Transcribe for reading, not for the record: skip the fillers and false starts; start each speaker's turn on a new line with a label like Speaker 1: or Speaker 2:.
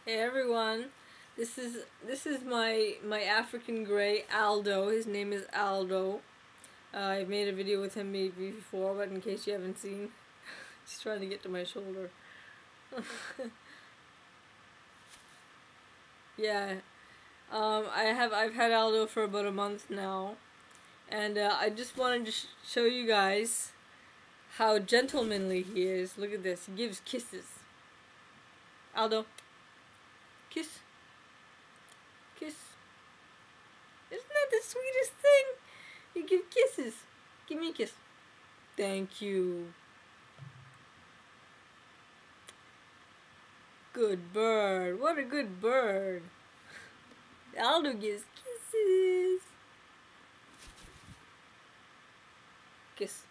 Speaker 1: Hey everyone, this is my African gray Aldo. His name is Aldo. I've made a video with him maybe before, but in case you haven't seen, he's trying to get to my shoulder. Yeah, I've had Aldo for about a month now, and I just wanted to show you guys how gentlemanly he is. Look at this. He gives kisses. Aldo. Kiss. Kiss. Isn't that the sweetest thing? You give kisses. Give me a kiss. Thank you. Good bird. What a good bird. Aldo gives kisses. Kiss.